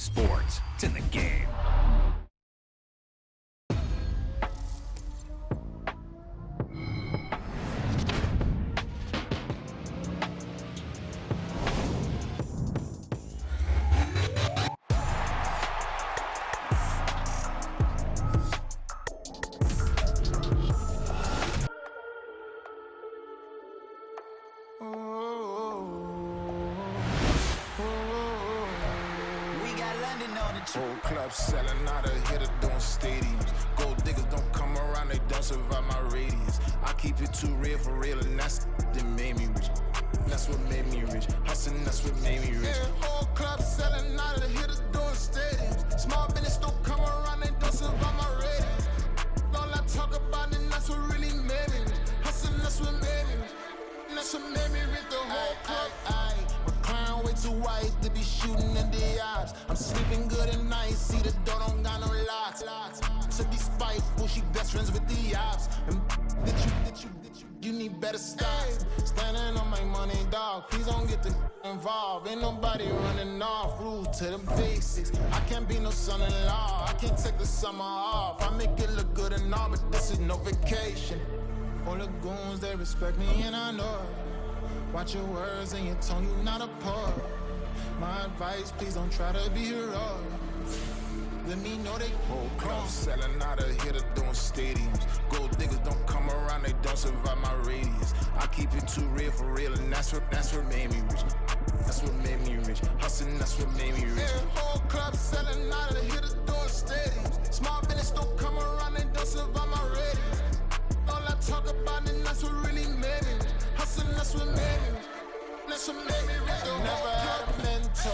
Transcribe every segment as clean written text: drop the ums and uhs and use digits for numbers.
sports. It's in the game. Whole club selling out of hitter doing stadiums. Gold diggers don't come around, they don't survive my radius. I keep it too real for real, and that's that made me rich. That's what made me rich. Hustling, that's what made me rich. Yeah, whole club selling out of hitters doing stadiums. Small business don't come around, they don't survive my radius. All I talk about, and that's what really made me rich. Hustling, that's what made me rich. And that's what made me rich. The whole club. Clown way too white to be shooting in the eyes. I'm sleeping good at night, see the door don't got no locks. To be spiteful, she best friends with the ops. And you need better stop. Standing on my money, dog. Please don't get the involved. Ain't nobody running off. Rude to the basics. I can't be no son-in-law. I can't take the summer off. I make it look good and all, but this is no vacation. All the goons, they respect me and I know it. Watch your words and your tone, you not a poet. My advice, please don't try to be heroic. Let me know they whole club selling out of hitter doing stadiums. Gold diggers don't come around, they don't survive my radius. I keep it too real for real, and that's what made me rich. That's what made me rich. Hustling, that's what made me rich. Yeah, whole club selling out of hitters doing stadiums. Small business don't come around, they don't survive my radius. All I talk about, and that's what really made me rich. Hustling, that's what made me rich. That's what made me rich. I never had a mentor,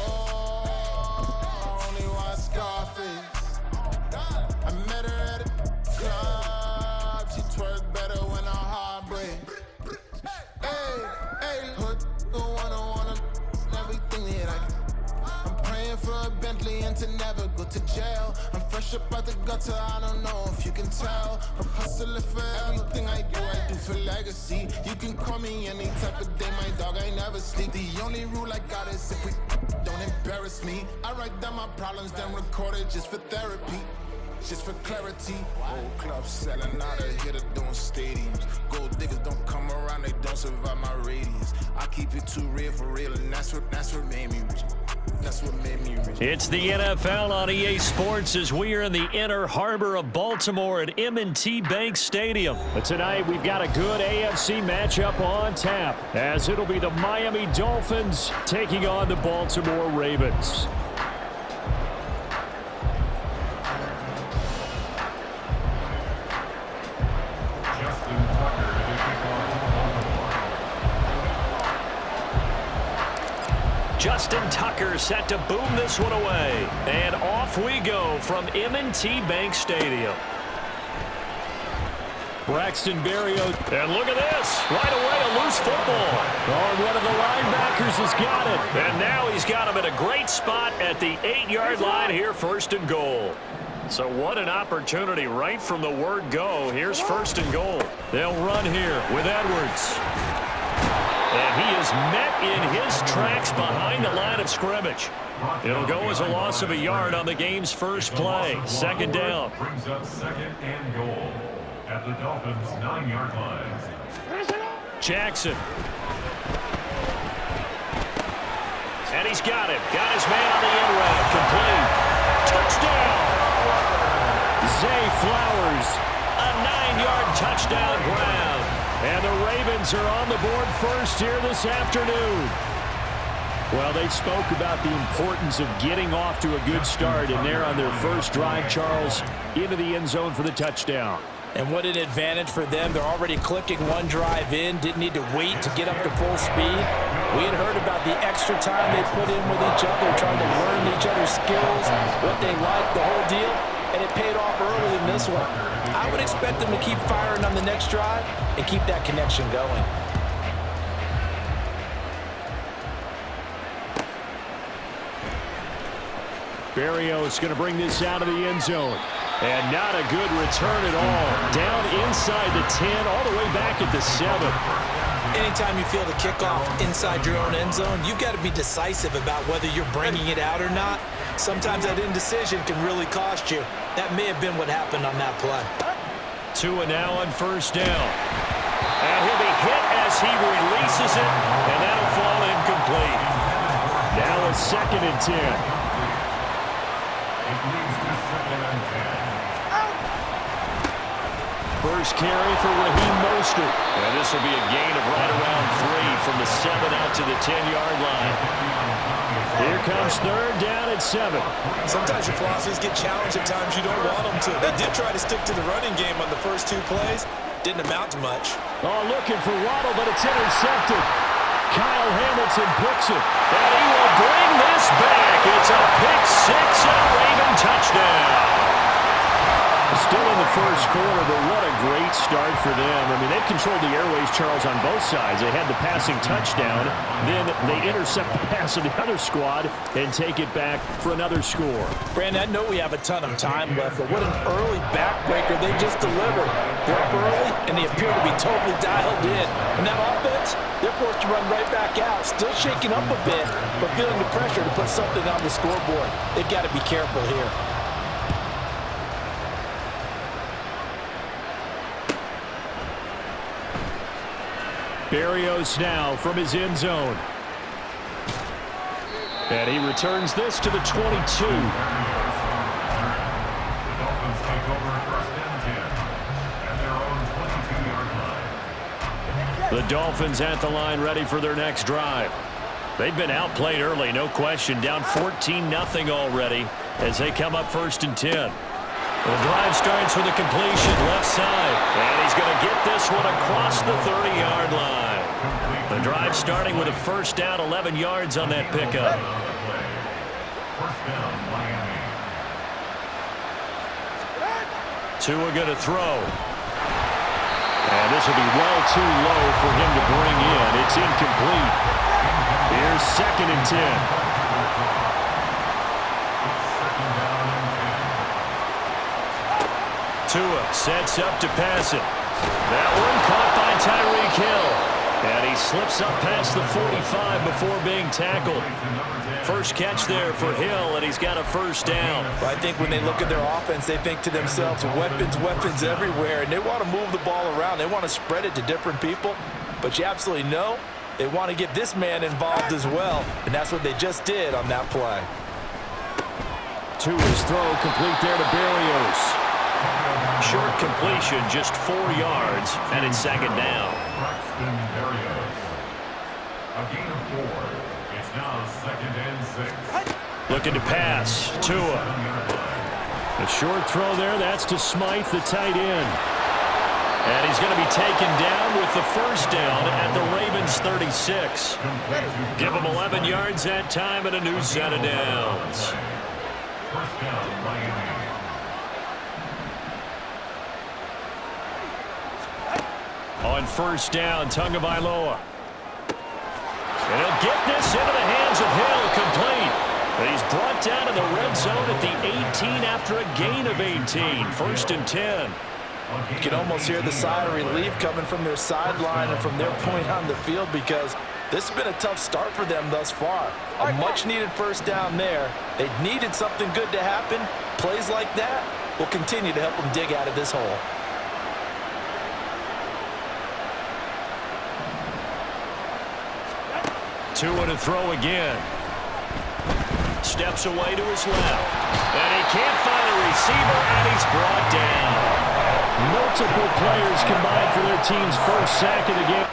only watch Scarface. I met her at a club, she twerk better when her heart breaks. Hey, hood, wanna everything that I can. I'm praying for a Bentley and to never go to jail. I'm fresh up out the gutter, I don't know if you can tell. I'm hustling for everything I do for legacy. You can call me any type of day, my dog, I never sleep. The only rule I got is if we don't embarrass me. I write down my problems, then record it just for therapy. Just for clarity. Whole club selling out of hitter doing stadiums. Gold diggers don't come around, they don't survive my radius. I keep it too real for real, and that's what made me rich. That's what made me rich. It's the NFL on EA Sports as we are in the inner harbor of Baltimore at M&T Bank Stadium. But tonight we've got a good AFC matchup on tap, as it'll be the Miami Dolphins taking on the Baltimore Ravens. Justin Tucker set to boom this one away. And off we go from M&T Bank Stadium. Braxton Berrios. And look at this. Right away, a loose football. Oh, and one of the linebackers has got it. And now he's got him at a great spot at the 8-yard line here, first and goal. So what an opportunity right from the word go. Here's first and goal. They'll run here with Edwards. And he is met in his tracks behind the line of scrimmage. It'll go as a loss of a yard on the game's first play. Second down. Brings up second and goal at the Dolphins' 9-yard line. Jackson. And he's got him. Got his man on the end route. Complete. Touchdown. Zay Flowers. A 9-yard touchdown ground. And the Ravens are on the board first here this afternoon. Well, they spoke about the importance of getting off to a good start, and they're on their first drive, Charles, into the end zone for the touchdown. And what an advantage for them. They're already clicking one drive in, didn't need to wait to get up to full speed. We had heard about the extra time they put in with each other, trying to learn each other's skills, what they like, the whole deal, and it paid off early in this one. I would expect them to keep firing on the next drive and keep that connection going. Berrios going to bring this out of the end zone. And not a good return at all. Down inside the 10, all the way back at the 7. Anytime you feel the kickoff inside your own end zone, you've got to be decisive about whether you're bringing it out or not. Sometimes that indecision can really cost you. That may have been what happened on that play. Tua now on first down. And he'll be hit as he releases it, and that'll fall incomplete. Now a 2nd and 10. It leads to 2nd and 10. First carry for Raheem Mostert. And this will be a gain of right around 3 from the 7 out to the 10-yard line. Here comes 3rd down at 7. Sometimes your philosophies get challenged at times you don't want them to. They did try to stick to the running game on the first 2 plays. Didn't amount to much. Oh, looking for Waddle, but it's intercepted. Kyle Hamilton picks it. And he will bring this back. It's a pick 6 and a Raven touchdown. Still in the first quarter, but what a great start for them. I mean, they've controlled the airways, Charles, on both sides. They had the passing touchdown, then they intercept the pass of the other squad and take it back for another score. Brandon, I know we have a ton of time left, but what an early backbreaker they just delivered. They're up early, and they appear to be totally dialed in. And that offense, they're forced to run right back out, still shaking up a bit, but feeling the pressure to put something on the scoreboard. They've got to be careful here. Berrios now from his end zone. And he returns this to the 22. The Dolphins take over 1st and 10 at their own 22-yard line. The Dolphins at the line, ready for their next drive. They've been outplayed early, no question. Down 14-0 already as they come up 1st and 10. The drive starts with a completion left side. And he's going to get this one across the 30-yard line. The drive starting with a first down, 11 yards on that pickup. First down, Miami. Tua going to throw. And this will be well too low for him to bring in. It's incomplete. Here's 2nd and 10. Tua sets up to pass it. That one caught by Tyreek Hill. And he slips up past the 45 before being tackled. First catch there for Hill, and he's got a first down. But I think when they look at their offense, they think to themselves, weapons, weapons everywhere, and they want to move the ball around. They want to spread it to different people. But you absolutely know they want to get this man involved as well, and that's what they just did on that play. Tua's throw complete there to Berrios. Short completion, just 4 yards, and it's 2nd down. Braxton Berrios. A gain of 4. It's now 2nd and 6. Looking to pass. Tua. A short throw there. That's to Smythe, the tight end. And he's going to be taken down with the first down at the Ravens' 36. Give him 11 yards that time and a new set of downs. First down, Miami. On first down, Tagovailoa. And he'll get this into the hands of Hill, complete. And he's brought down in the red zone at the 18 after a gain of 18. 1st and 10. You can almost hear the sigh of relief coming from their sideline and from their point on the field because this has been a tough start for them thus far. A much-needed first down there. They needed something good to happen. Plays like that will continue to help them dig out of this hole. Tua to throw again. Steps away to his left. And he can't find a receiver, and he's brought down. Multiple players combined for their team's first sack of the game.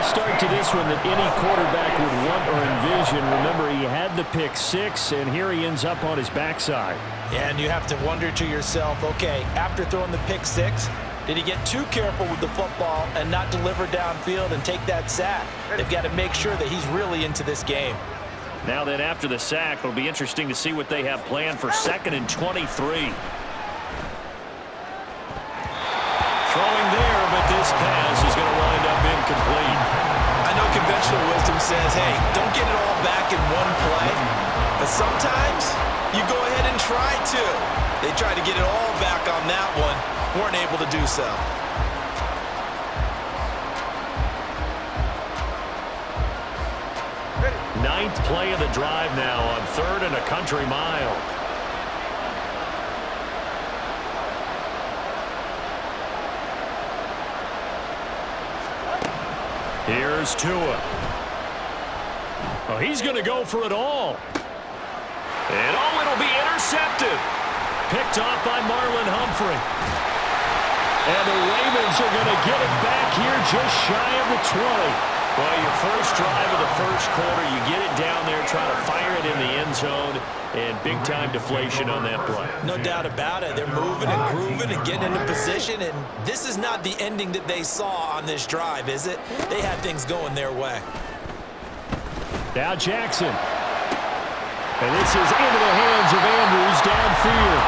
start to this one that any quarterback would want or envision. Remember, he had the pick six, and here he ends up on his backside. Yeah, and you have to wonder to yourself, okay, after throwing the pick six, did he get too careful with the football and not deliver downfield and take that sack? They've got to make sure that he's really into this game. Now then, after the sack, it'll be interesting to see what they have planned for 2nd and 23. Throwing there, but this pass is going to wind up incomplete. I know conventional wisdom says, hey, don't get it all back in one play. But sometimes you go ahead and try to. They tried to get it all back on that one. Weren't able to do so. Ninth play of the drive now on 3rd and a country mile. Here's Tua. Oh, he's going to go for it all. And oh, it'll be intercepted. Picked off by Marlon Humphrey. And the Ravens are going to get it back here just shy of the 20. Well, your first drive of the first quarter, you get it down there, try to fire it in the end zone, and big-time deflation on that play. No doubt about it. They're moving and grooving and getting into position, and this is not the ending that they saw on this drive, is it? They had things going their way. Now Jackson. And this is into the hands of Andrews downfield.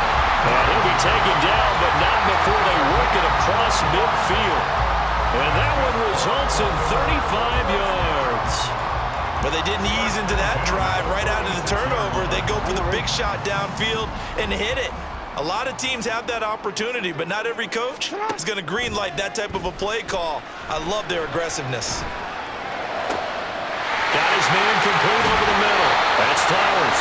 And he'll be taken down, but not before they work it across midfield. And that one results in 35 yards. But they didn't ease into that drive right out of the turnover. They go for the big shot downfield and hit it. A lot of teams have that opportunity, but not every coach is going to greenlight that type of a play call. I love their aggressiveness. Got his man complete over the middle. That's Flowers.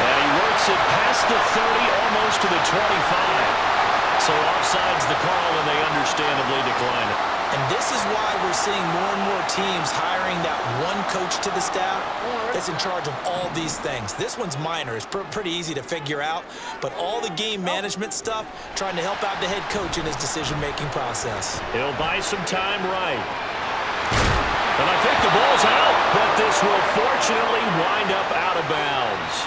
And he works it past the 30, almost to the 25. So offside's the call, and they understandably decline it. And this is why we're seeing more and more teams hiring that one coach to the staff that's in charge of all these things. This one's minor. It's pretty easy to figure out. But all the game management stuff, trying to help out the head coach in his decision-making process. He'll buy some time right. And I think the ball's out, but this will fortunately wind up out of bounds.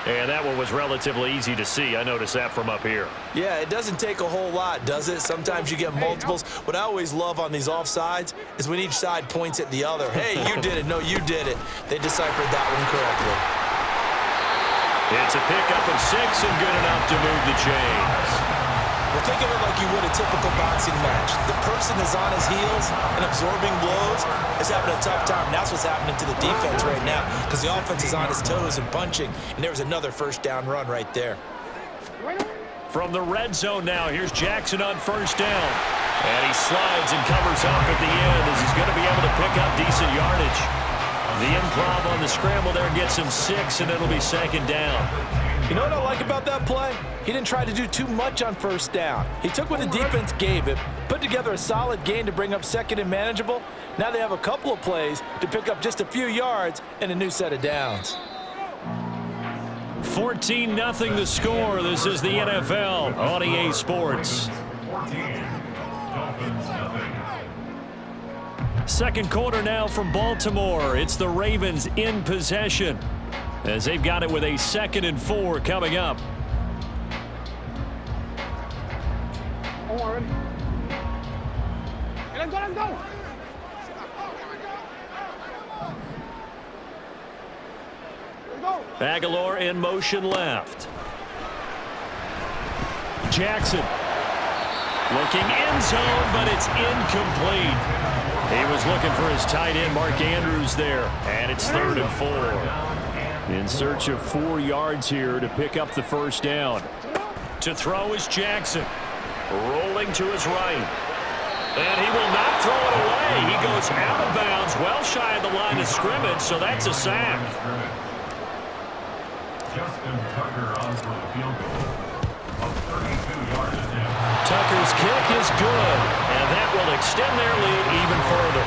And that one was relatively easy to see. I noticed that from up here. Yeah, it doesn't take a whole lot, does it? Sometimes you get multiples. What I always love on these offsides is when each side points at the other. Hey, you did it. No, you did it. They deciphered that one correctly. It's a pickup of 6 and good enough to move the chains. Well, think of it like you would a typical boxing match. The person is on his heels and absorbing blows is having a tough time. And that's what's happening to the defense right now because the offense is on his toes and punching. And there was another first down run right there. From the red zone now, here's Jackson on first down. And he slides and covers up at the end as he's going to be able to pick up decent yardage. The improv on the scramble there gets him 6, and it'll be 2nd down. You know what I like about that play? He didn't try to do too much on first down. He took what the defense gave him, put together a solid gain to bring up 2nd and manageable. Now they have a couple of plays to pick up just a few yards and a new set of downs. 14-0 the score. This is the NFL on EA Sports. 14, Dolphins nothing. Second quarter now from Baltimore. It's the Ravens in possession as they've got it with a 2nd and 4 coming up. Let's go, let's go. Aguilar in motion left. Jackson looking end zone, but it's incomplete. He was looking for his tight end, Mark Andrews, there. And it's 3rd and 4. In search of 4 yards here to pick up the first down. To throw is Jackson. Rolling to his right. And he will not throw it away. He goes out of bounds, well shy of the line of scrimmage, so that's a sack. Justin Tucker on for the field goal of 32 yards now. Tucker's kick is good, and that will extend their lead even further.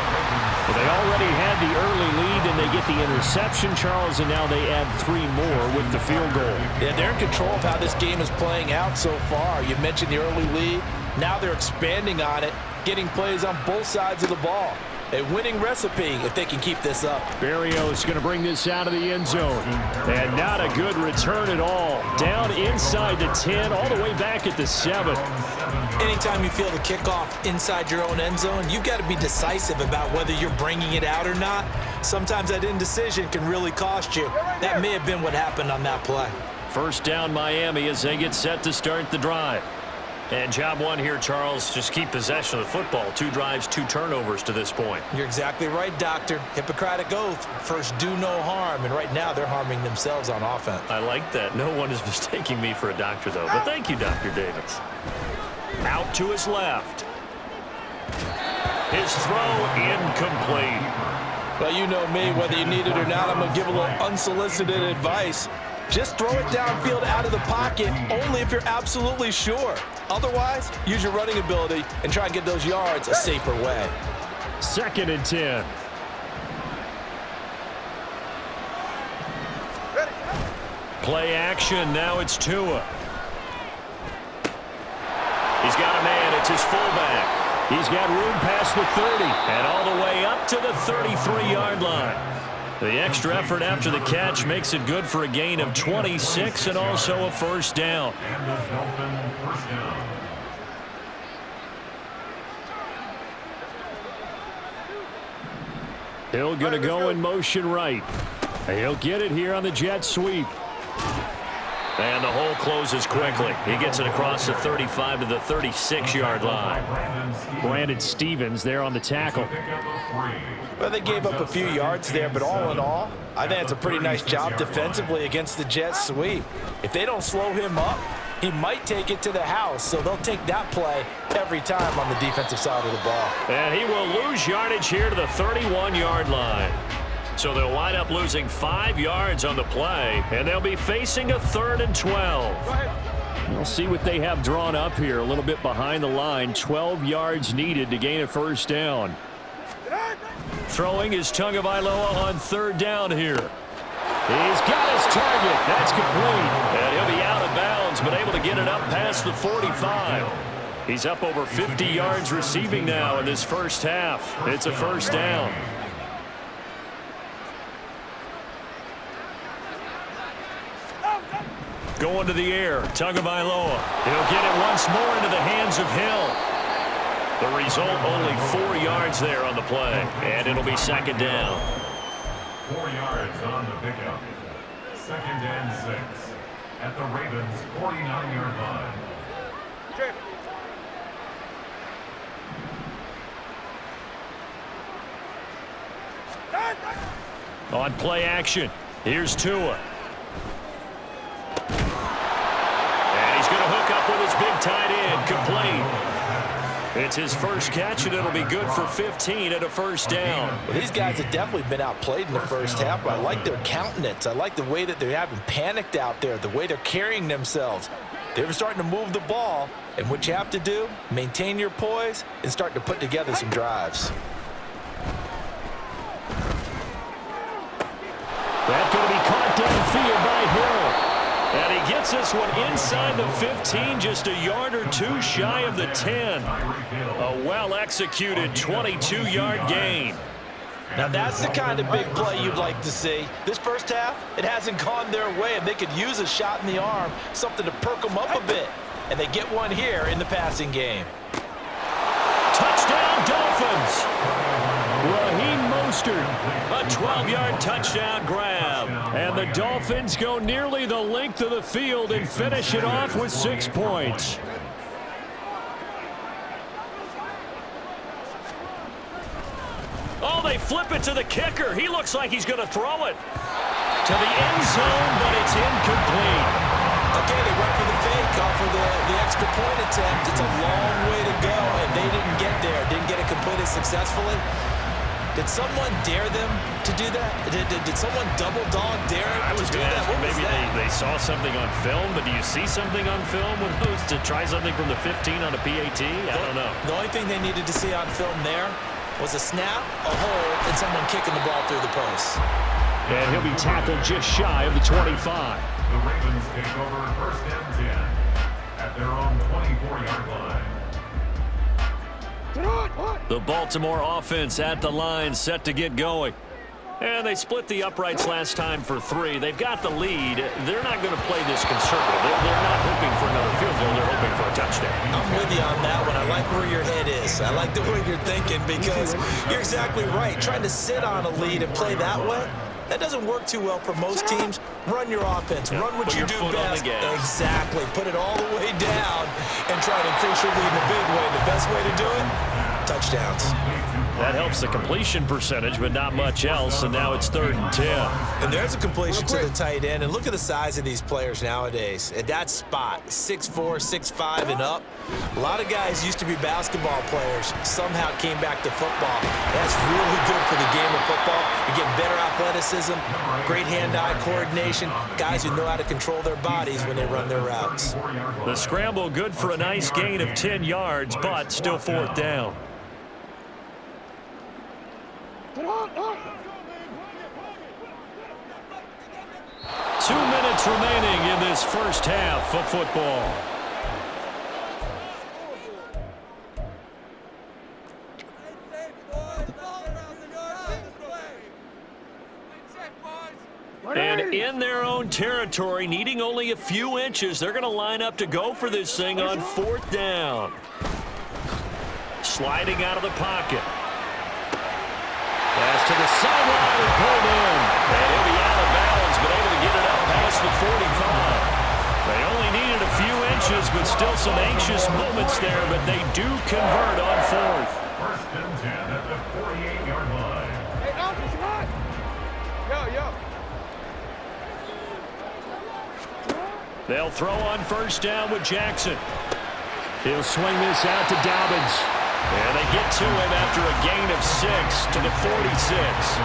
Well, they already had the early lead, and they get the interception, Charles, and now they add 3 more with the field goal. Yeah, they're in control of how this game is playing out so far. You mentioned the early lead. Now they're expanding on it, getting plays on both sides of the ball. A winning recipe if they can keep this up. Berrios going to bring this out of the end zone. And not a good return at all. Down inside the 10, all the way back at the 7. Anytime you feel the kickoff inside your own end zone, you've got to be decisive about whether you're bringing it out or not. Sometimes that indecision can really cost you. That may have been what happened on that play. First down Miami as they get set to start the drive. And job one here, Charles, just keep possession of the football. 2 drives, 2 turnovers to this point. You're exactly right, Doctor. Hippocratic oath. First, do no harm. And right now, they're harming themselves on offense. I like that. No one is mistaking me for a doctor, though. But thank you, Dr. Davis. Out to his left. His throw incomplete. Well, you know me. Whether you need it or not, I'm going to give a little unsolicited advice. Just throw it downfield out of the pocket only if you're absolutely sure. Otherwise, use your running ability and try and get those yards a safer way. 2nd and 10. Play action. Now it's Tua. He's got a man. It's his fullback. He's got room past the 30 and all the way up to the 33-yard line. The extra effort after the catch makes it good for a gain of 26 and also a first down. And the Dolphin first down. Hill going to go in motion right. He'll get it here on the jet sweep. And the hole closes quickly. He gets it across the 35 to the 36-yard line. Brandon Stevens there on the tackle. Well, they gave up a few yards there, but all in all, I think it's a pretty nice job defensively against the jet sweep. If they don't slow him up, he might take it to the house, so they'll take that play every time on the defensive side of the ball. And he will lose yardage here to the 31-yard line. So they'll wind up losing 5 yards on the play, and they'll be facing a 3rd and 12. We'll see what they have drawn up here a little bit behind the line. 12 yards needed to gain a first down. Throwing is Tagovailoa on 3rd down here. He's got his target. That's complete. And he'll be out of bounds, but able to get it up past the 45. He's up over 50 yards receiving now in this first half. It's a first down. Going to the air, Tagovailoa. He'll get it once more into the hands of Hill. The result, only 4 yards there on the play, and it'll be 2nd down. 4 yards on the pickup. 2nd and 6 at the Ravens' 49-yard line. On play action, here's Tua. And he's going to hook up with his big tight end, complete. It's his first catch, and it'll be good for 15 at a first down. Well, these guys have definitely been outplayed in the first half, but I like their countenance. I like the way that they haven't panicked out there, the way they're carrying themselves. They're starting to move the ball, and what you have to do, maintain your poise and start to put together some drives. That's going to be caught downfield by Hill. And he gets this one inside the 15, just a yard or 2 shy of the 10. A well-executed 22-yard gain. Now that's the kind of big play you'd like to see. This first half, it hasn't gone their way, and they could use a shot in the arm, something to perk them up a bit. And they get one here in the passing game. Touchdown, Dolphins! Raheem Mostert, a 12-yard touchdown grab. And the Dolphins go nearly the length of the field and finish it off with 6 points. Oh, they flip it to the kicker. He looks like he's going to throw it to the end zone, but it's incomplete. Okay, they went for the fake off of the extra point attempt. It's a long way to go, and they didn't get there. Didn't get it completed successfully. Did someone dare them to do that? Did someone double dog dare to do that? What was maybe that? they saw something on film, but do you see something on film with those to try something from the 15 on a PAT? I don't know. The only thing they needed to see on film there was a snap, a hole, and someone kicking the ball through the post. And he'll be tackled just shy of the 25. The Ravens take over 1st and 10 at their own 24-yard line. The Baltimore offense at the line, set to get going. And they split the uprights last time for 3. They've got the lead. They're not going to play this conservative. They're not hoping for another field goal. They're hoping for a touchdown. I'm with you on that one. I like where your head is. I like the way you're thinking because you're exactly right. Trying to sit on a lead and play that way, that doesn't work too well for most teams. Run your offense. Run what you do best. Exactly. Put it all the way down and try to increase your lead in a big way. The best way to do it, touchdowns. That helps the completion percentage, but not much else, and now it's 3rd and 10. And there's a completion to the tight end, and look at the size of these players nowadays. At that spot, 6'4", 6'5", and up. A lot of guys used to be basketball players, somehow came back to football. That's really good for the game of football. You get better athleticism, great hand-eye coordination, guys who know how to control their bodies when they run their routes. The scramble good for a nice gain of 10 yards, but still 4th down. 2 minutes remaining in this first half of football. And in their own territory, needing only a few inches, they're going to line up to go for this thing on 4th down. Sliding out of the pocket. Pass to the sideline and pulled in. And he'll be out of bounds, but able to get it out past the 45. They only needed a few inches, but still some anxious moments there, but they do convert on 4th. 1st and 10 at the 48-yard line. Hey, Alfred, come on. Yo. They'll throw on 1st down with Jackson. He'll swing this out to Dobbins. And they get to him after a gain of 6 to the 46.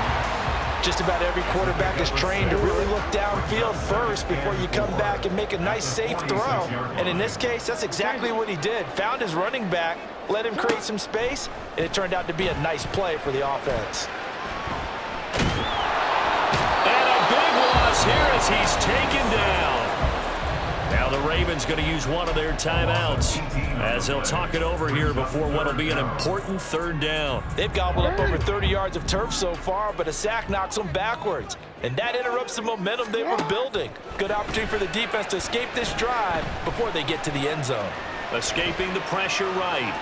Just about every quarterback is trained to really look downfield first before you come back and make a nice, safe throw. And in this case, that's exactly what he did. Found his running back, let him create some space, and it turned out to be a nice play for the offense. And a big loss here as he's taken down. Now the Ravens going to use one of their timeouts as they'll talk it over here before what will be an important 3rd down. They've gobbled up over 30 yards of turf so far, but a sack knocks them backwards. And that interrupts the momentum they were building. Good opportunity for the defense to escape this drive before they get to the end zone. Escaping the pressure right.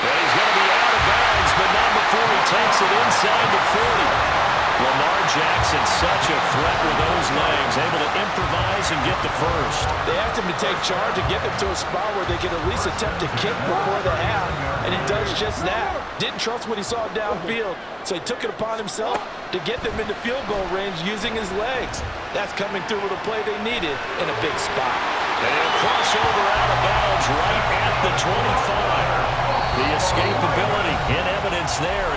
Well, he's going to be out of bounds, but not before he takes it inside the 40. Lamar Jackson, such a threat with those legs, able to improvise and get the first. They asked him to take charge and get them to a spot where they could at least attempt to kick before the half, and he does just that. Didn't trust what he saw downfield, so he took it upon himself to get them into field goal range using his legs. That's coming through with a play they needed in a big spot. And he'll cross over out of bounds right at the 25. The escapability in evidence there.